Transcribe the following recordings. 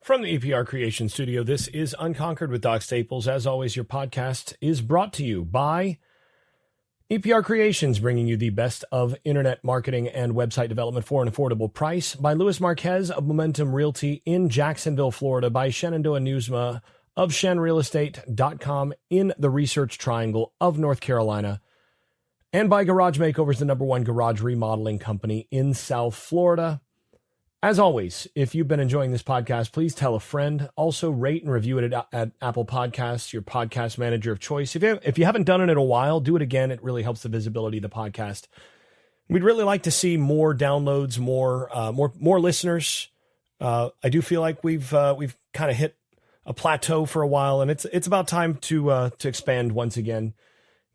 From the EPR Creation Studio, this is Unconquered with Doc Staples. As always, your podcast is brought to you by EPR Creations, bringing you the best of internet marketing and website development for an affordable price. By Luis Marquez of Momentum Realty in Jacksonville, Florida. By Shenandoah Newsma of shenrealestate.com in the Research Triangle of North Carolina. And by Garage Makeovers, the #1 garage remodeling company in South Florida. As always, if you've been enjoying this podcast, please tell a friend. Also, rate and review it at Apple Podcasts, your podcast manager of choice. If you haven't done it in a while, do it again. It really helps the visibility of the podcast. We'd really like to see more downloads, more listeners. I do feel like we've kind of hit a plateau for a while, and it's about time to expand once again,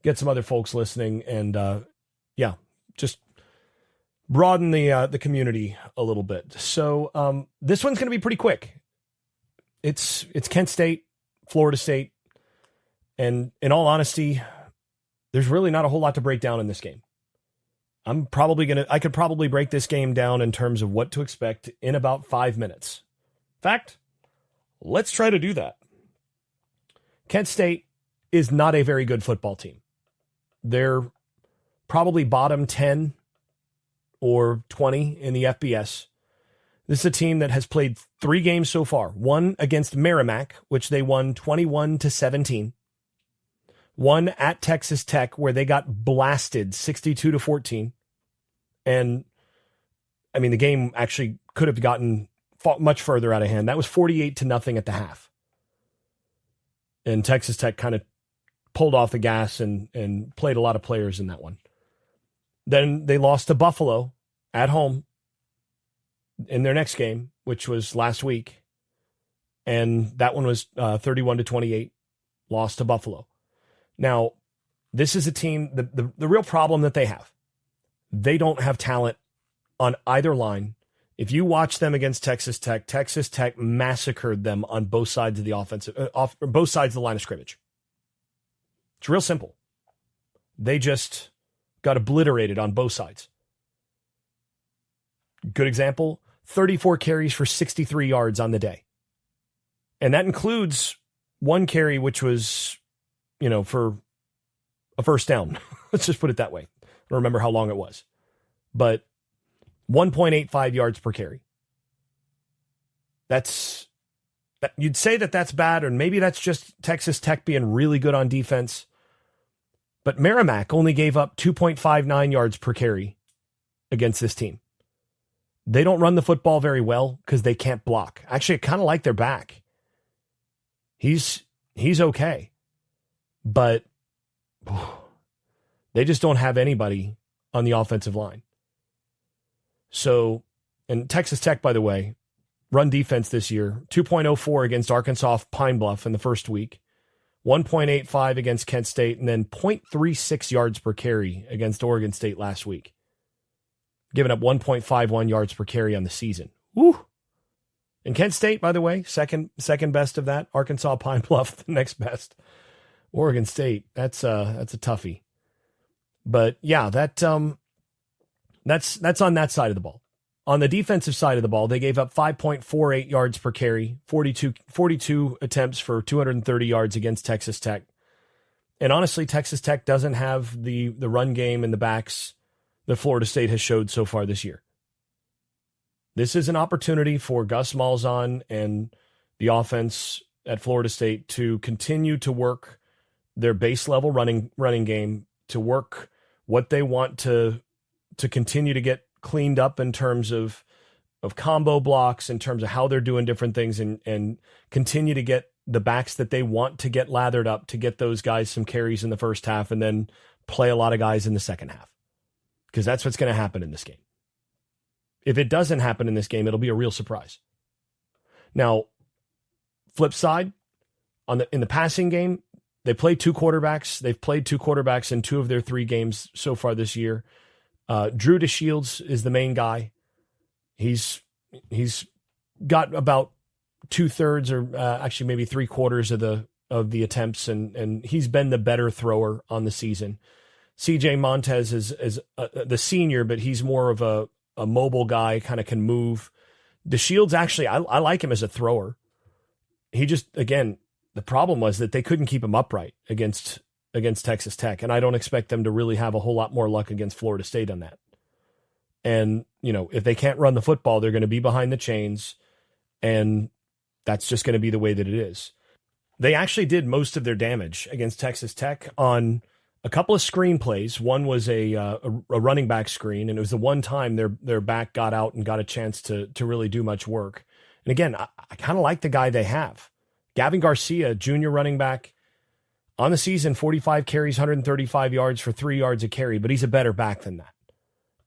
get some other folks listening, and just broaden the community a little bit. So this one's going to be pretty quick. It's Kent State, Florida State, and in all honesty, there's really not a whole lot to break down in this game. I could probably break this game down in terms of what to expect in about 5 minutes. In fact, let's try to do that. Kent State is not a very good football team. They're probably bottom 10 or 20 in the FBS. This is a team that has played 3 games so far. One against Merrimack, which they won 21-17. One at Texas Tech, where they got blasted 62-14. And, I mean, the game actually could have gotten much further out of hand. That was 48-0 at the half. And Texas Tech kind of pulled off the gas and played a lot of players in that one. Then they lost to Buffalo at home in their next game, which was last week. And that one was 31-28, lost to Buffalo. Now, this is a team, the real problem that they have, they don't have talent on either line. If you watch them against Texas Tech massacred them on both sides of the both sides of the line of scrimmage. It's real simple. They just got obliterated on both sides. Good example, 34 carries for 63 yards on the day. And that includes one carry, which was, for a first down. Let's just put it that way. I don't remember how long it was. But 1.85 yards per carry. You'd say that's bad, or maybe that's just Texas Tech being really good on defense. But Merrimack only gave up 2.59 yards per carry against this team. They don't run the football very well because they can't block. Actually, I kind of like their back. He's okay. But they just don't have anybody on the offensive line. So, and Texas Tech, by the way, run defense this year, 2.04 against Arkansas Pine Bluff in the first week. 1.85 against Kent State, and then 0.36 yards per carry against Oregon State last week. Giving up 1.51 yards per carry on the season. Woo! And Kent State, by the way, second best of that. Arkansas Pine Bluff, the next best. Oregon State, that's a toughie. But yeah, that's on that side of the ball. On the defensive side of the ball, they gave up 5.48 yards per carry, 42 attempts for 230 yards against Texas Tech. And honestly, Texas Tech doesn't have the run game and the backs that Florida State has showed so far this year. This is an opportunity for Gus Malzahn and the offense at Florida State to continue to work their base level running game, to work what they want to continue to get cleaned up in terms of combo blocks, in terms of how they're doing different things, and continue to get the backs that they want to get lathered up, to get those guys some carries in the first half and then play a lot of guys in the second half. Because that's what's going to happen in this game. If it doesn't happen in this game, it'll be a real surprise. Now, flip side, in the passing game, they played 2 quarterbacks. They've played 2 quarterbacks in 2 of their 3 games so far this year. Drew DeShields is the main guy. He's got about 2/3 or actually maybe 3/4 of the attempts, and he's been the better thrower on the season. CJ Montez is the senior, but he's more of a mobile guy, kind of can move. DeShields, actually, I like him as a thrower. he just, again, the problem was that they couldn't keep him upright against Texas Tech. And I don't expect them to really have a whole lot more luck against Florida State on that. And, if they can't run the football, they're going to be behind the chains. And that's just going to be the way that it is. They actually did most of their damage against Texas Tech on a couple of screen plays. One was a running back screen, and it was the one time their back got out and got a chance to really do much work. And again, I kind of like the guy they have. Gavin Garcia, junior running back, on the season, 45 carries, 135 yards for 3 yards a carry, but he's a better back than that.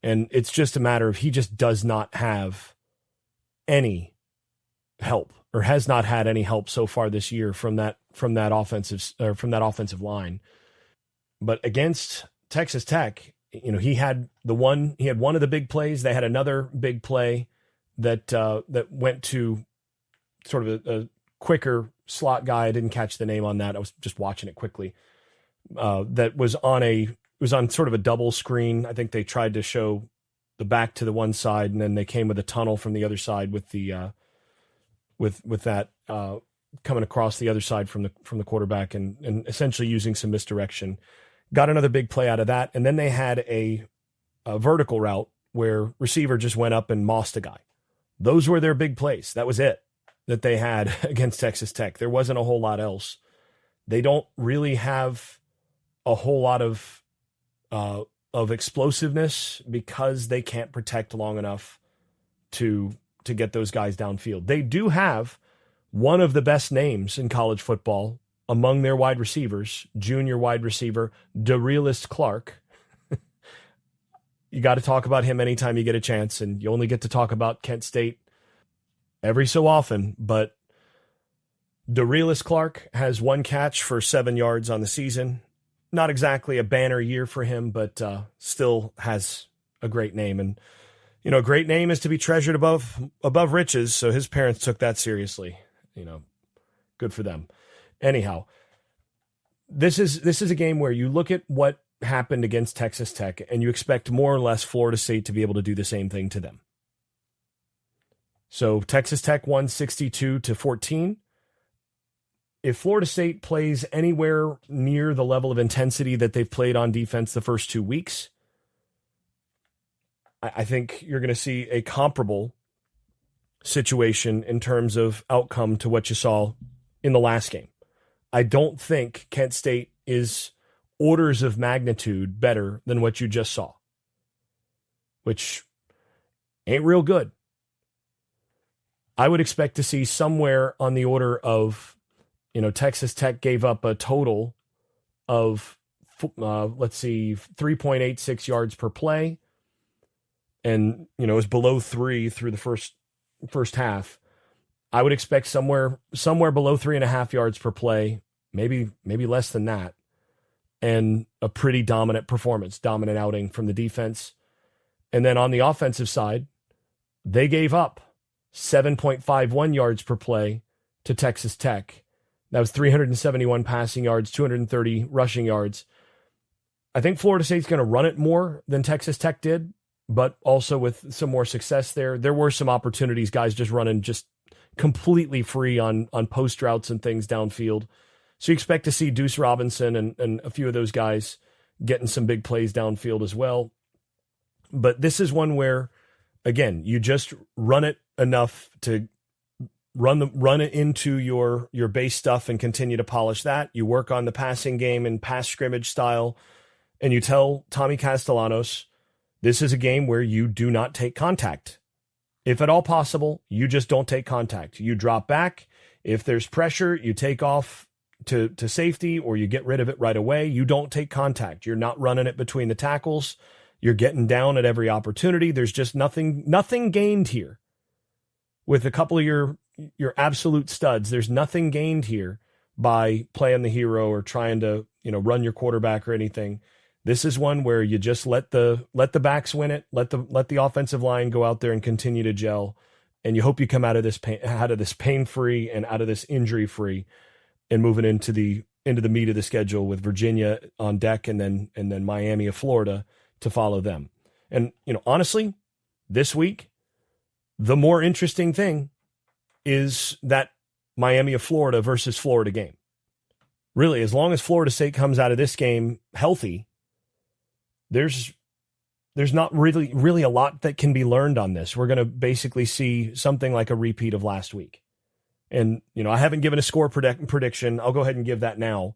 And it's just a matter of he just does not have any help, or has not had any help so far this year from that offensive line. But against Texas Tech, he had one of the big plays. They had another big play that went to sort of a quicker slot guy. I didn't catch the name on that. I was just watching it quickly. That was on sort of a double screen. I think they tried to show the back to the one side, and then they came with a tunnel from the other side with the with that coming across the other side from the quarterback, and essentially using some misdirection. Got another big play out of that, and then they had a vertical route where receiver just went up and mossed a guy. Those were their big plays. That was it that they had against Texas Tech. There wasn't a whole lot else. They don't really have a whole lot of explosiveness because they can't protect long enough to get those guys downfield. They do have one of the best names in college football among their wide receivers, junior wide receiver, DeRealist Clark. You got to talk about him anytime you get a chance, and you only get to talk about Kent State every so often, but DeRealist Clark has 1 catch for 7 yards on the season. Not exactly a banner year for him, but still has a great name. And, a great name is to be treasured above riches, so his parents took that seriously. Good for them. Anyhow, this is a game where you look at what happened against Texas Tech, and you expect more or less Florida State to be able to do the same thing to them. So Texas Tech won 62-14. If Florida State plays anywhere near the level of intensity that they've played on defense the first 2 weeks, I think you're going to see a comparable situation in terms of outcome to what you saw in the last game. I don't think Kent State is orders of magnitude better than what you just saw, which ain't real good. I would expect to see somewhere on the order of, Texas Tech gave up a total of, 3.86 yards per play. And, it was below 3 through the first half. I would expect somewhere below 3.5 yards per play, maybe less than that. And a pretty dominant outing from the defense. And then on the offensive side, they gave up 7.51 yards per play to Texas Tech. That was 371 passing yards, 230 rushing yards. I think Florida State's going to run it more than Texas Tech did, but also with some more success there. There were some opportunities, guys just running just completely free on post routes and things downfield. So you expect to see Deuce Robinson and a few of those guys getting some big plays downfield as well. But this is one where, again, you just run it enough to run it into your base stuff and continue to polish that. You work on the passing game and pass scrimmage style, and you tell Tommy Castellanos, this is a game where you do not take contact. If at all possible, you just don't take contact. You drop back. If there's pressure, you take off to safety, or you get rid of it right away. You don't take contact. You're not running it between the tackles. You're getting down at every opportunity. There's just nothing gained here. With a couple of your absolute studs, there's nothing gained here by playing the hero or trying to, run your quarterback or anything. This is one where you just let the backs win it, let the offensive line go out there and continue to gel, and you hope you come out of this pain-free and out of this injury-free, and moving into the meat of the schedule with Virginia on deck, and then Miami of Florida to follow them. And honestly, this week, the more interesting thing is that Miami of Florida versus Florida game. Really, as long as Florida State comes out of this game healthy, there's not really a lot that can be learned on this. We're going to basically see something like a repeat of last week. And, I haven't given a score prediction. I'll go ahead and give that now.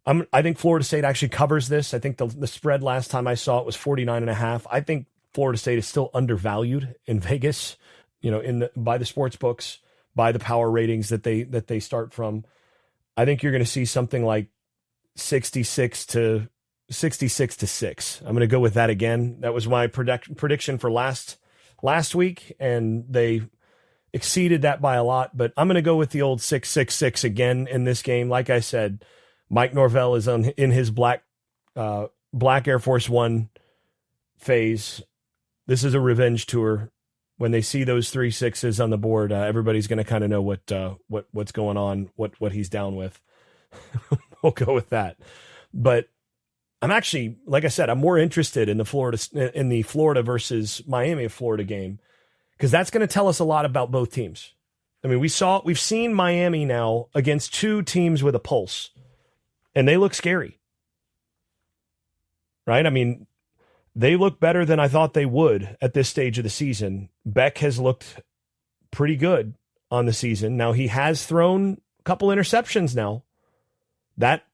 I think Florida State actually covers this. I think the spread last time I saw it was 49.5. I think Florida State is still undervalued in Vegas, by the sports books, by the power ratings that they start from. I think you're going to see something like 66 to 6. I'm going to go with that again. That was my prediction for last week, and they exceeded that by a lot. But I'm going to go with the old 666 again in this game. Like I said, Mike Norvell is in his black Air Force One phase. This is a revenge tour. When they see those 3 6s on the board, everybody's going to kind of know what's going on, what he's down with. We'll go with that. But I'm actually, like I said, I'm more interested in the Florida versus Miami of Florida game, because that's going to tell us a lot about both teams. I mean, we've seen Miami now against 2 teams with a pulse, and they look scary, right? I mean, they look better than I thought they would at this stage of the season. Beck has looked pretty good on the season. Now, he has thrown a couple interceptions now. That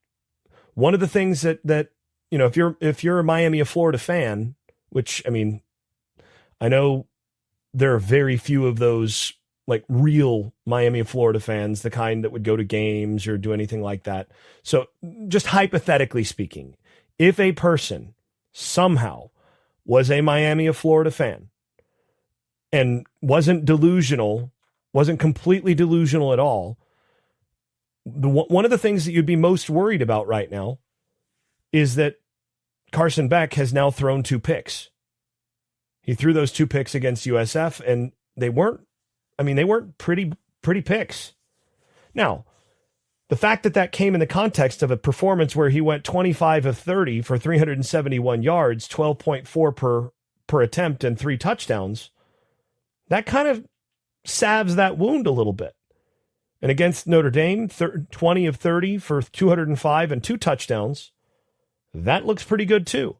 one of the things that if you're a Miami of Florida fan, which, I mean, I know there are very few of those, like, real Miami of Florida fans, the kind that would go to games or do anything like that. So just hypothetically speaking, if a person somehow was a Miami of Florida fan and wasn't completely delusional at all, one of the things that you'd be most worried about right now is that Carson Beck has now thrown 2 picks. He threw those 2 picks against USF, and they weren't pretty picks. Now, the fact that came in the context of a performance where he went 25 of 30 for 371 yards, 12.4 per attempt, and 3 touchdowns, that kind of salves that wound a little bit. And against Notre Dame, 20 of 30 for 205 and 2 touchdowns, that looks pretty good too.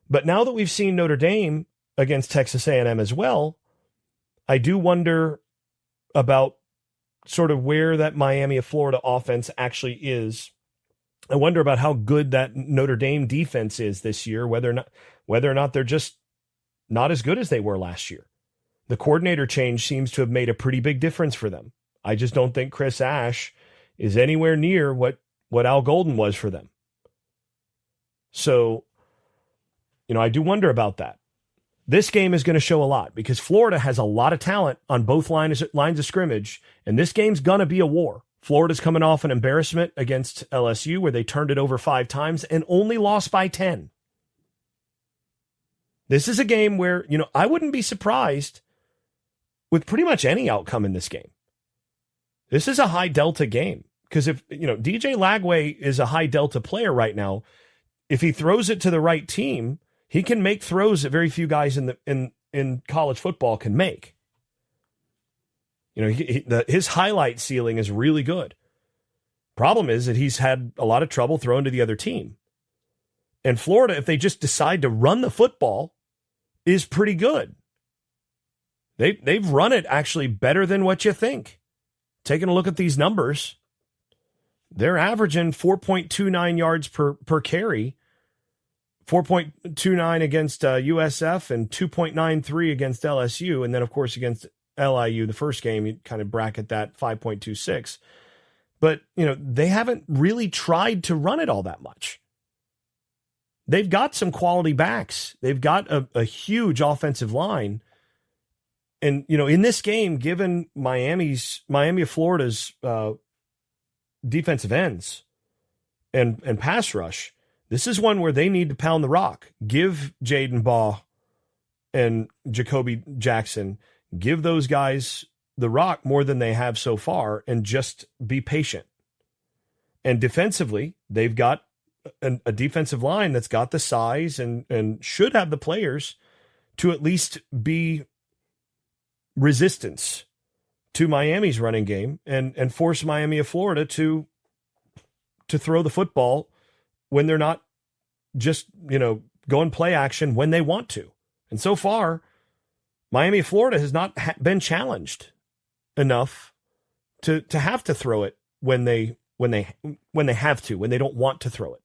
But now that we've seen Notre Dame against Texas A&M as well, I do wonder about sort of where that Miami of Florida offense actually is. I wonder about how good that Notre Dame defense is this year, whether or not they're just not as good as they were last year. The coordinator change seems to have made a pretty big difference for them. I just don't think Chris Ash is anywhere near what Al Golden was for them. So, I do wonder about that. This game is going to show a lot because Florida has a lot of talent on both lines of scrimmage, and this game's going to be a war. Florida's coming off an embarrassment against LSU where they turned it over 5 times and only lost by 10. This is a game where, I wouldn't be surprised with pretty much any outcome in this game. This is a high delta game because if, DJ Lagway is a high delta player right now, if he throws it to the right team, he can make throws that very few guys in college football can make. His highlight ceiling is really good. Problem is that he's had a lot of trouble throwing to the other team. And Florida, if they just decide to run the football, is pretty good. They've run it actually better than what you think. Taking a look at these numbers, they're averaging 4.29 yards per carry, 4.29 against USF and 2.93 against LSU. And then, of course, against LIU, the first game, you kind of bracket that 5.26. But, they haven't really tried to run it all that much. They've got some quality backs. They've got a huge offensive line. And, in this game, given Miami of Florida's defensive ends and pass rush, this is one where they need to pound the rock. Give Jaden Baugh and Jacoby Jackson, give those guys the rock more than they have so far and just be patient. And defensively, they've got a defensive line that's got the size and should have the players to at least be resistance to Miami's running game and force Miami of Florida to throw the football when they're not just, go and play action when they want to. And so far, Miami of Florida has not been challenged enough to have to throw it when they have to, when they don't want to throw it.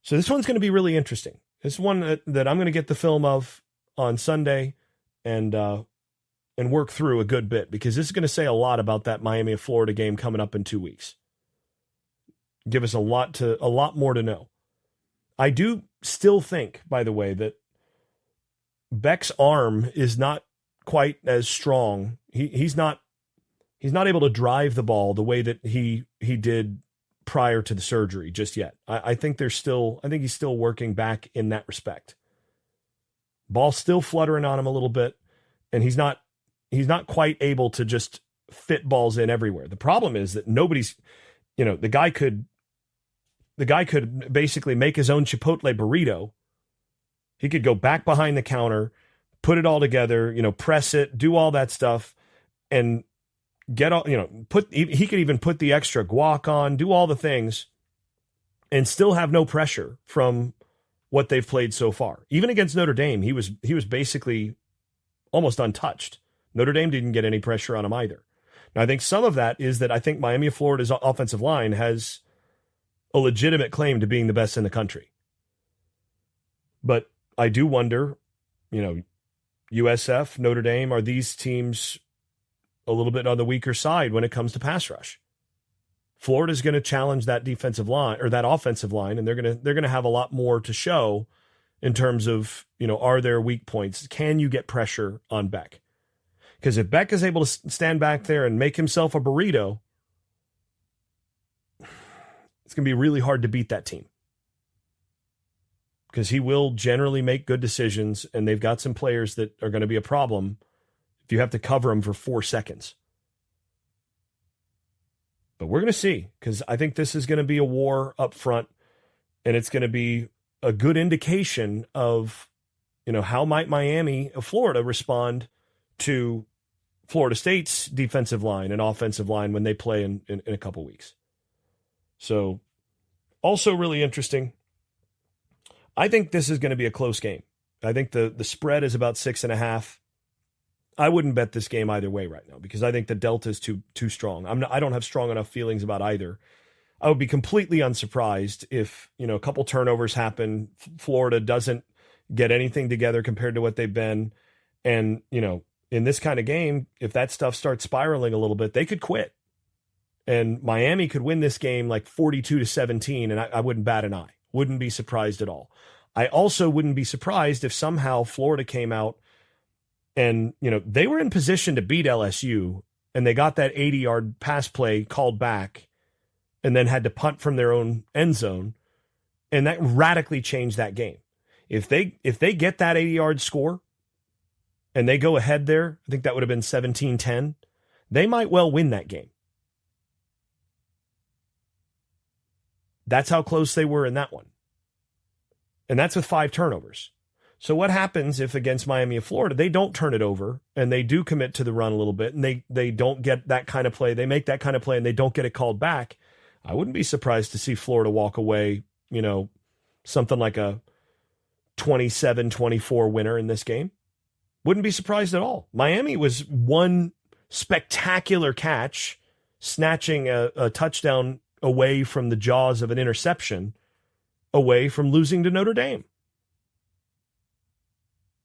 So this one's going to be really interesting. This is one that I'm going to get the film of on Sunday and work through a good bit, because this is going to say a lot about that Miami of Florida game coming up in 2 weeks. Give us a lot more to know. I do still think, by the way, that Beck's arm is not quite as strong. He's not able to drive the ball the way that he did prior to the surgery just yet. I think he's still working back in that respect. Ball's still fluttering on him a little bit, and he's not quite able to just fit balls in everywhere. The problem is that the guy could basically make his own Chipotle burrito. He could go back behind the counter, put it all together, press it, do all that stuff, and get all, he could even put the extra guac on, do all the things, and still have no pressure from what they've played so far. Even against Notre Dame, he was basically almost untouched. Notre Dame didn't get any pressure on him either. Now, I think some of that is that I think Miami of Florida's offensive line has a legitimate claim to being the best in the country. But I do wonder, USF, Notre Dame, are these teams a little bit on the weaker side when it comes to pass rush? Florida's going to challenge that defensive line or that offensive line, and they're going to have a lot more to show in terms of, are there weak points? Can you get pressure on Beck? Because if Beck is able to stand back there and make himself a burrito, it's going to be really hard to beat that team, because he will generally make good decisions, and they've got some players that are going to be a problem if you have to cover them for 4 seconds. But we're going to see, because I think this is going to be a war up front, and it's going to be a good indication of, how might Miami of Florida respond to Florida State's defensive line and offensive line when they play in a couple weeks. So also really interesting. I think this is going to be a close game. I think the spread is about 6.5. I wouldn't bet this game either way right now, because I think the delta is too strong. I don't have strong enough feelings about either. I would be completely unsurprised if, a couple turnovers happen, Florida doesn't get anything together compared to what they've been. And, in this kind of game, if that stuff starts spiraling a little bit, they could quit. And Miami could win this game like 42-17, and I wouldn't bat an eye. Wouldn't be surprised at all. I also wouldn't be surprised if somehow Florida came out and, they were in position to beat LSU, and they got that 80-yard pass play called back and then had to punt from their own end zone, and that radically changed that game. If they get that 80-yard score and they go ahead there, I think that would have been 17-10, they might well win that game. That's how close they were in that one. And that's with 5 turnovers. So what happens if against Miami of Florida, they don't turn it over and they do commit to the run a little bit, and they don't get that kind of play, they make that kind of play and they don't get it called back? I wouldn't be surprised to see Florida walk away, something like a 27-24 winner in this game. Wouldn't be surprised at all. Miami was one spectacular catch, snatching a touchdown away from the jaws of an interception, away from losing to Notre Dame.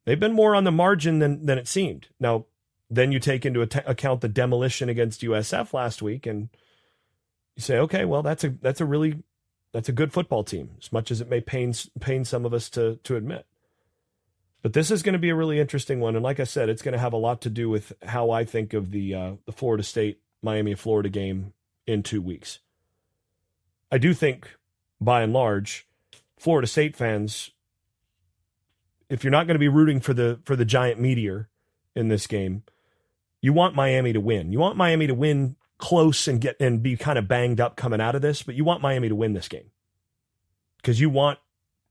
They've been more on the margin than it seemed. Now, then you take into account the demolition against USF last week, and you say, okay, well, that's a good football team, as much as it may pain some of us to admit. But this is going to be a really interesting one, and like I said, it's going to have a lot to do with how I think of the Florida State Miami of Florida game in 2 weeks. I do think, by and large, Florida State fans, if you're not going to be rooting for the giant meteor in this game, you want Miami to win. You want Miami to win close and be kind of banged up coming out of this, but you want Miami to win this game because you want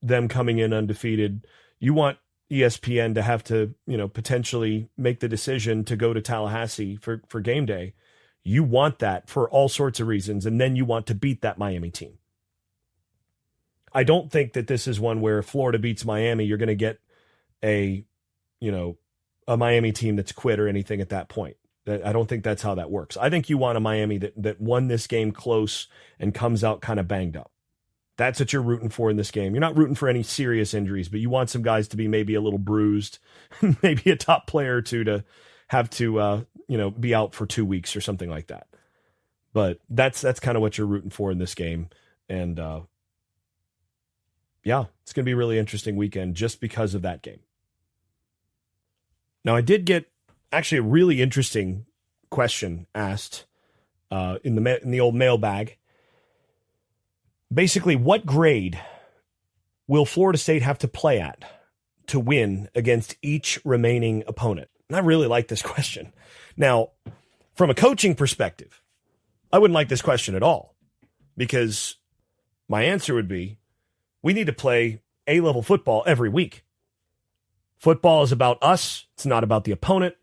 them coming in undefeated. You want ESPN to have to, potentially make the decision to go to Tallahassee for game day. You want that for all sorts of reasons, and then you want to beat that Miami team. I don't think that this is one where if Florida beats Miami, you're going to get a Miami team that's quit or anything at that point. I don't think that's how that works. I think you want a Miami that won this game close and comes out kind of banged up. That's what you're rooting for in this game. You're not rooting for any serious injuries, but you want some guys to be maybe a little bruised, maybe a top player or two to have to, be out for 2 weeks or something like that. But that's kind of what you're rooting for in this game. And it's going to be a really interesting weekend just because of that game. Now, I did get actually a really interesting question asked in the old mailbag. Basically, what grade will Florida State have to play at to win against each remaining opponent? And I really like this question. Now, from a coaching perspective, I wouldn't like this question at all, because my answer would be, we need to play A-level football every week. Football is about us. It's not about the opponent.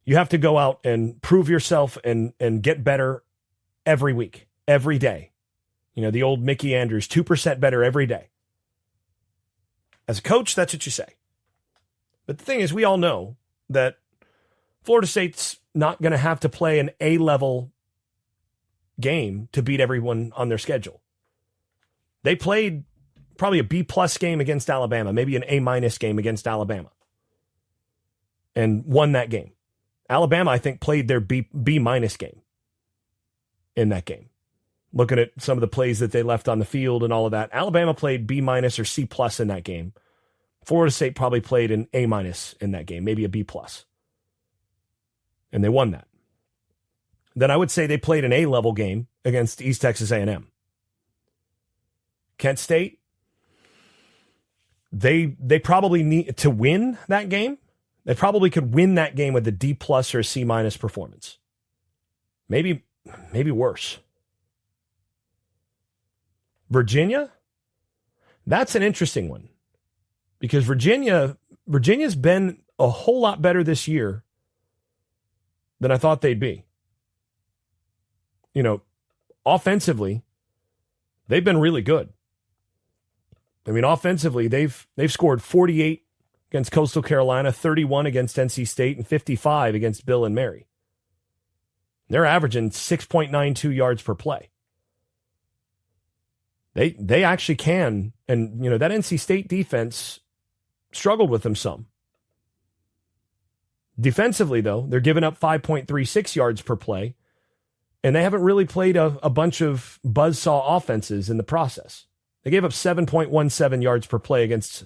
You have to go out and prove yourself and get better every week, every day. The old Mickey Andrews, 2% better every day. As a coach, that's what you say. But the thing is, we all know that Florida State's not going to have to play an A-level game to beat everyone on their schedule. They played probably a B-plus game against Alabama, maybe an A-minus game against Alabama, and won that game. Alabama, I think, played their B-minus game in that game. Looking at some of the plays that they left on the field and all of that, Alabama played B-minus or C-plus in that game. Florida State probably played an A-minus in that game, maybe a B-plus. And they won that. Then I would say they played an A-level game against East Texas A&M. Kent State, they probably need to win that game. They probably could win that game with a D-plus or a C-minus performance. Maybe worse. Virginia, that's an interesting one, because Virginia's been a whole lot better this year than I thought they'd be. Offensively, they've been really good. I mean, offensively, they've scored 48 against Coastal Carolina, 31 against NC State, and 55 against Bill and Mary. They're averaging 6.92 yards per play. They actually can, and that NC State defense struggled with them some. Defensively, though, they're giving up 5.36 yards per play, and they haven't really played a bunch of buzzsaw offenses in the process. They gave up 7.17 yards per play against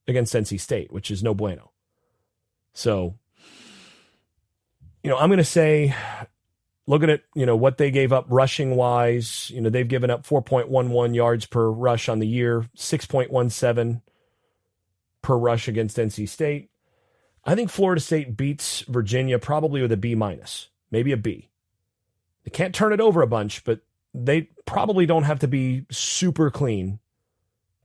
NC State, which is no bueno. So, I'm going to say, looking at, what they gave up rushing wise, they've given up 4.11 yards per rush on the year, 6.17 per rush against NC State. I think Florida State beats Virginia probably with a B-minus, maybe a B. They can't turn it over a bunch, but they probably don't have to be super clean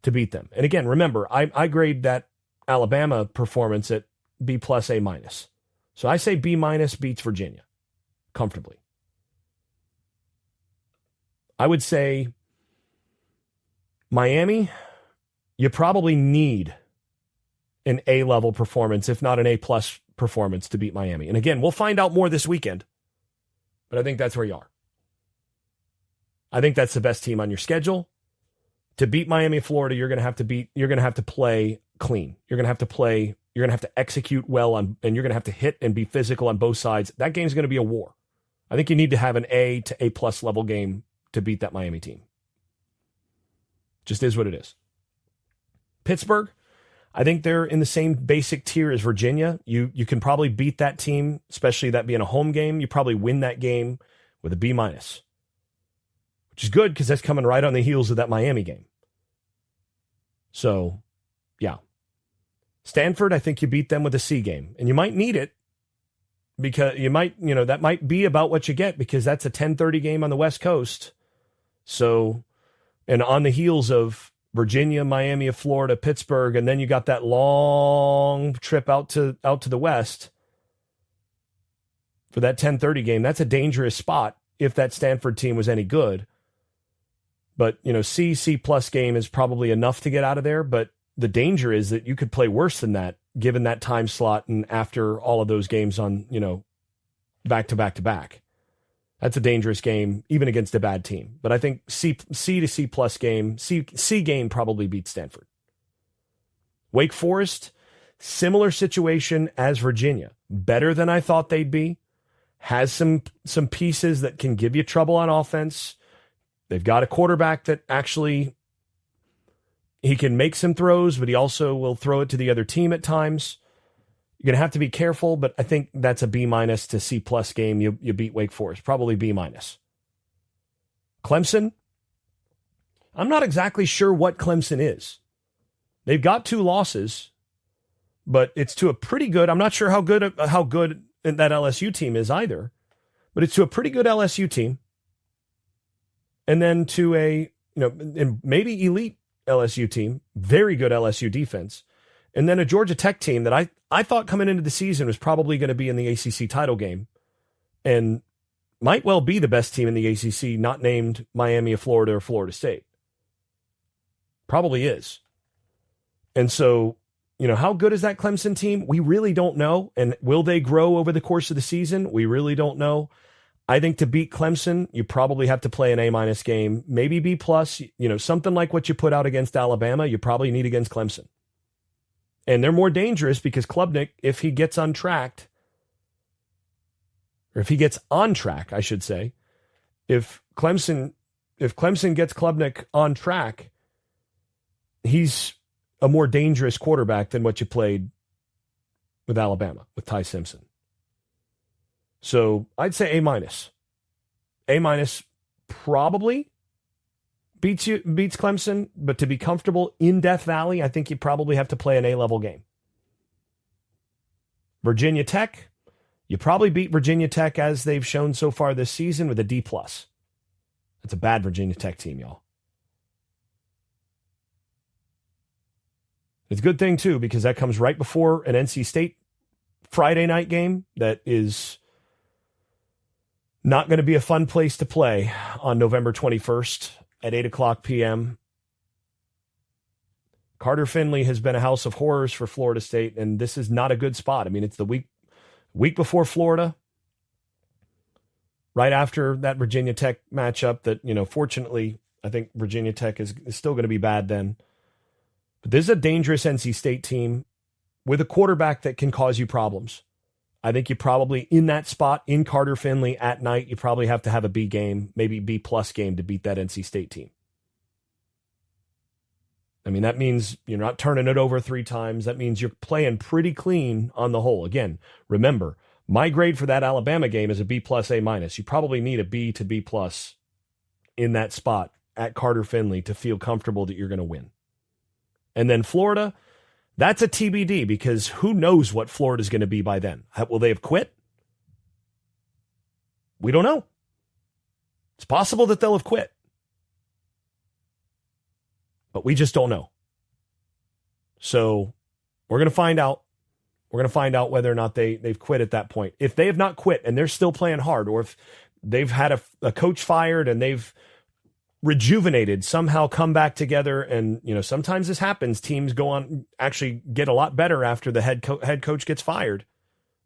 to beat them. And again, remember, I grade that Alabama performance at B plus A minus. So I say B minus beats Virginia comfortably. I would say Miami, you probably need an A-level performance, if not an A-plus performance, to beat Miami. And again, we'll find out more this weekend, but I think that's where you are. I think that's the best team on your schedule. To beat Miami, Florida, you're going to have to play clean. You're going to have to execute well and you're going to have to hit and be physical on both sides. That game's going to be a war. I think you need to have an A to A-plus level game to beat that Miami team. Just is what it is. Pittsburgh, I think they're in the same basic tier as Virginia. You can probably beat that team, especially that being a home game. You probably win that game with a B minus, which is good because that's coming right on the heels of that Miami game. So, yeah. Stanford, I think you beat them with a C game, and you might need it because that might be about what you get because that's a 10:30 game on the West Coast. So, and on the heels of Virginia, Miami of Florida, Pittsburgh, and then you got that long trip out to the West for that 10:30 game. That's a dangerous spot if that Stanford team was any good. But, C plus game is probably enough to get out of there. But the danger is that you could play worse than that, given that time slot and after all of those games on, back to back to back. That's a dangerous game, even against a bad team. But I think C to C plus game, C game probably beats Stanford. Wake Forest, similar situation as Virginia. Better than I thought they'd be. Has some pieces that can give you trouble on offense. They've got a quarterback that actually, he can make some throws, but he also will throw it to the other team at times. You're going to have to be careful, but I think that's a B- to C plus game. You beat Wake Forest, probably B-. Clemson, I'm not exactly sure what Clemson is. They've got 2 losses, but it's to a pretty good, I'm not sure how good that LSU team is either, but it's to a pretty good LSU team. And then to a, maybe elite LSU team, very good LSU defense. And then a Georgia Tech team that I thought coming into the season was probably going to be in the ACC title game and might well be the best team in the ACC, not named Miami of Florida or Florida State. Probably is. And so, how good is that Clemson team? We really don't know. And will they grow over the course of the season? We really don't know. I think to beat Clemson, you probably have to play an A- game, maybe B+, something like what you put out against Alabama, you probably need against Clemson. And they're more dangerous because Klubnik, if he gets untracked, or if he gets on track, I should say, if Clemson gets Klubnik on track, he's a more dangerous quarterback than what you played with Alabama, with Ty Simpson. So I'd say A-. A- probably beats Clemson, but to be comfortable in Death Valley, I think you probably have to play an A-level game. Virginia Tech, you probably beat Virginia Tech as they've shown so far this season with a D+. That's a bad Virginia Tech team, y'all. It's a good thing, too, because that comes right before an NC State Friday night game that is not going to be a fun place to play on November 21st at 8 o'clock p.m. Carter Finley has been a house of horrors for Florida State, and this is not a good spot. I mean, it's the week before Florida, right after that Virginia Tech matchup that, fortunately, I think Virginia Tech is still going to be bad then. But this is a dangerous NC State team with a quarterback that can cause you problems. I think you probably, in that spot, in Carter Finley at night, you probably have to have a B game, maybe B+ game to beat that NC State team. I mean, that means you're not turning it over 3 times. That means you're playing pretty clean on the whole. Again, remember, my grade for that Alabama game is a B+, A-. You probably need a B to B+ in that spot at Carter Finley to feel comfortable that you're going to win. And then Florida, that's a TBD because who knows what Florida's going to be by then. Will they have quit? We don't know. It's possible that they'll have quit. But we just don't know. So we're going to find out. We're going to find out whether or not they've quit at that point. If they have not quit and they're still playing hard, or if they've had a coach fired and they've rejuvenated, somehow come back together. And, sometimes this happens. Teams go on, actually get a lot better after the head coach gets fired.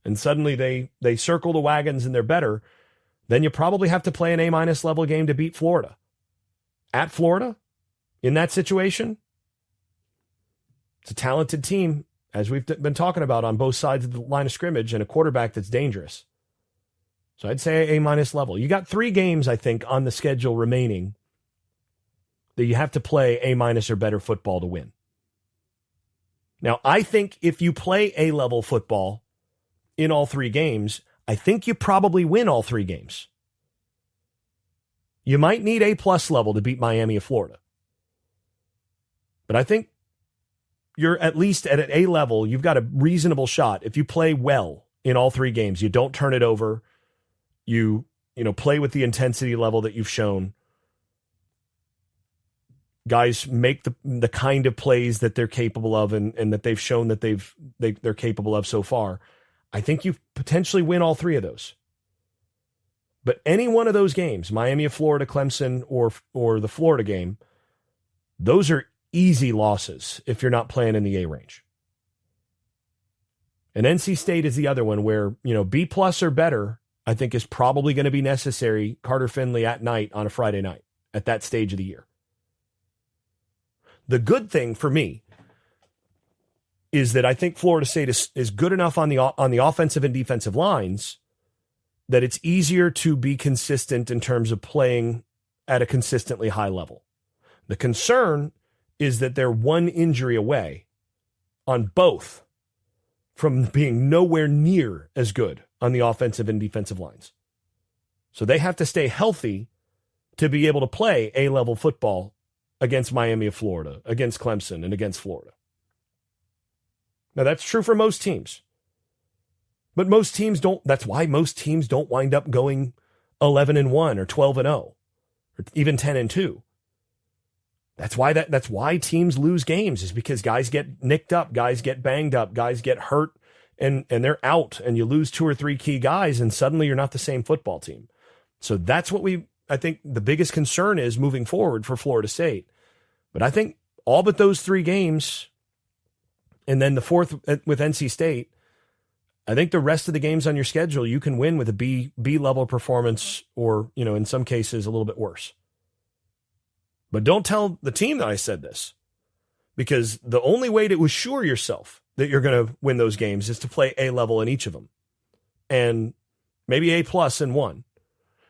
And suddenly they circle the wagons and they're better. Then you probably have to play an A- level game to beat Florida. At Florida, in that situation, it's a talented team, as we've been talking about, on both sides of the line of scrimmage, and a quarterback that's dangerous. So I'd say A- level. You got 3 games, I think, on the schedule remaining that you have to play A- or better football to win. Now, I think if you play A-level football in all 3 games, I think you probably win all 3 games. You might need A+ level to beat Miami of Florida. But I think you're at least at an A level, you've got a reasonable shot. If you play well in all 3 games, you don't turn it over, you play with the intensity level that you've shown, guys make the kind of plays that they're capable of and that they've shown that they're capable of so far, I think you potentially win all three of those. But any one of those games, Miami of Florida, Clemson, or the Florida game, those are easy losses if you're not playing in the A range. And NC State is the other one where, B+ or better, I think is probably going to be necessary. Carter Finley at night on a Friday night at that stage of the year. The good thing for me is that I think Florida State is good enough on the offensive and defensive lines that it's easier to be consistent in terms of playing at a consistently high level. The concern is that they're one injury away on both from being nowhere near as good on the offensive and defensive lines. So they have to stay healthy to be able to play A-level football against Miami of Florida, against Clemson, and against Florida. Now, that's true for most teams. But most teams don't. That's why most teams don't wind up going 11-1 or 12-0 or even 10-2. That's why teams lose games, is because guys get nicked up, guys get banged up, guys get hurt, and they're out, and you lose two or three key guys, and suddenly you're not the same football team. So that's what I think the biggest concern is moving forward for Florida State. But I think all but those three games, and then the fourth with NC State, I think the rest of the games on your schedule you can win with a B level performance, or in some cases a little bit worse. But don't tell the team that I said this, because the only way to assure yourself that you're going to win those games is to play A level in each of them, and maybe A+ in one.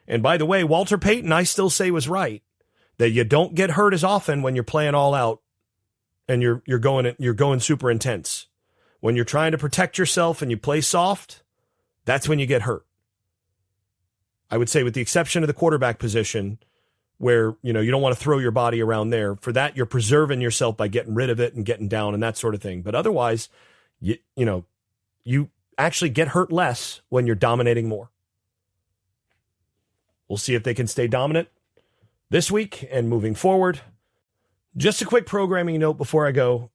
And by the way, Walter Payton, I still say, was right that you don't get hurt as often when you're playing all out and you're going super intense. When you're trying to protect yourself and you play soft, that's when you get hurt. I would say, with the exception of the quarterback position, where you don't want to throw your body around there. For that, you're preserving yourself by getting rid of it and getting down and that sort of thing. But otherwise, you actually get hurt less when you're dominating more. We'll see if they can stay dominant this week and moving forward. Just a quick programming note before I go.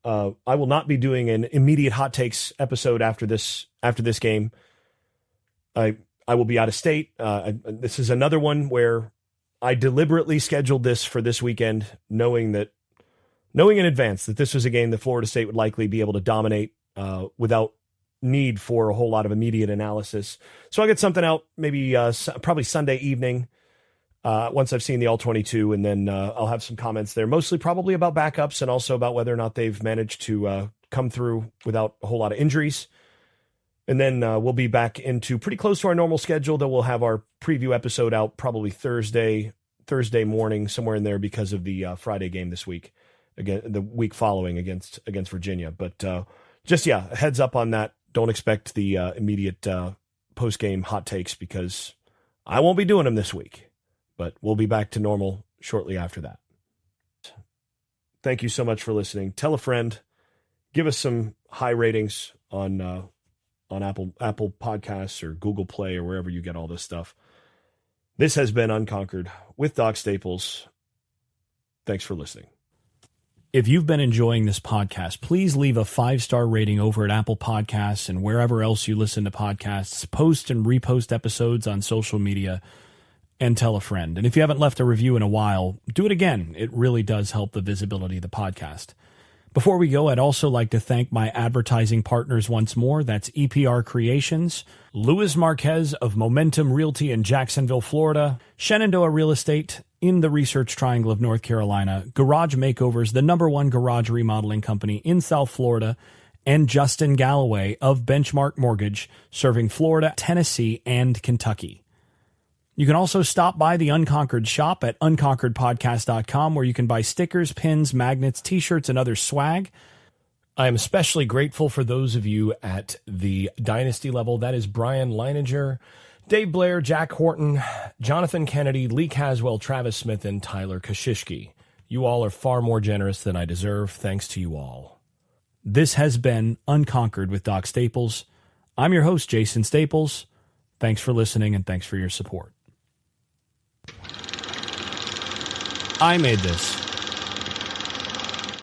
I will not be doing an immediate hot takes episode after this game. I will be out of state. This is another one where I deliberately scheduled this for this weekend, knowing in advance that this was a game that Florida State would likely be able to dominate without need for a whole lot of immediate analysis. So I'll get something out maybe probably Sunday evening once I've seen the All-22, and then I'll have some comments there, mostly probably about backups and also about whether or not they've managed to come through without a whole lot of injuries. And then we'll be back into pretty close to our normal schedule, that we'll have our preview episode out probably Thursday morning, somewhere in there, because of the Friday game this week, again, the week following against Virginia. But heads up on that. Don't expect the immediate post-game hot takes, because I won't be doing them this week, but we'll be back to normal shortly after that. Thank you so much for listening. Tell a friend. Give us some high ratings on Apple Podcasts or Google Play or wherever you get all this stuff. This has been Unconquered with Doc Staples. Thanks for listening. If you've been enjoying this podcast, please leave a 5-star rating over at Apple Podcasts and wherever else you listen to podcasts. Post and repost episodes on social media, and tell a friend. And if you haven't left a review in a while, do it again. It really does help the visibility of the podcast. Before we go, I'd also like to thank my advertising partners once more. That's EPR Creations, Luis Marquez of Momentum Realty in Jacksonville, Florida, Shenandoah Real Estate in the Research Triangle of North Carolina, Garage Makeovers, the #1 garage remodeling company in South Florida, and Justin Galloway of Benchmark Mortgage, serving Florida, Tennessee, and Kentucky. You can also stop by the Unconquered Shop at unconqueredpodcast.com, where you can buy stickers, pins, magnets, t-shirts, and other swag. I am especially grateful for those of you at the Dynasty level. That is Brian Leininger, Dave Blair, Jack Horton, Jonathan Kennedy, Lee Caswell, Travis Smith, and Tyler Kashishki. You all are far more generous than I deserve. Thanks to you all. This has been Unconquered with Doc Staples. I'm your host, Jason Staples. Thanks for listening, and thanks for your support. I made this.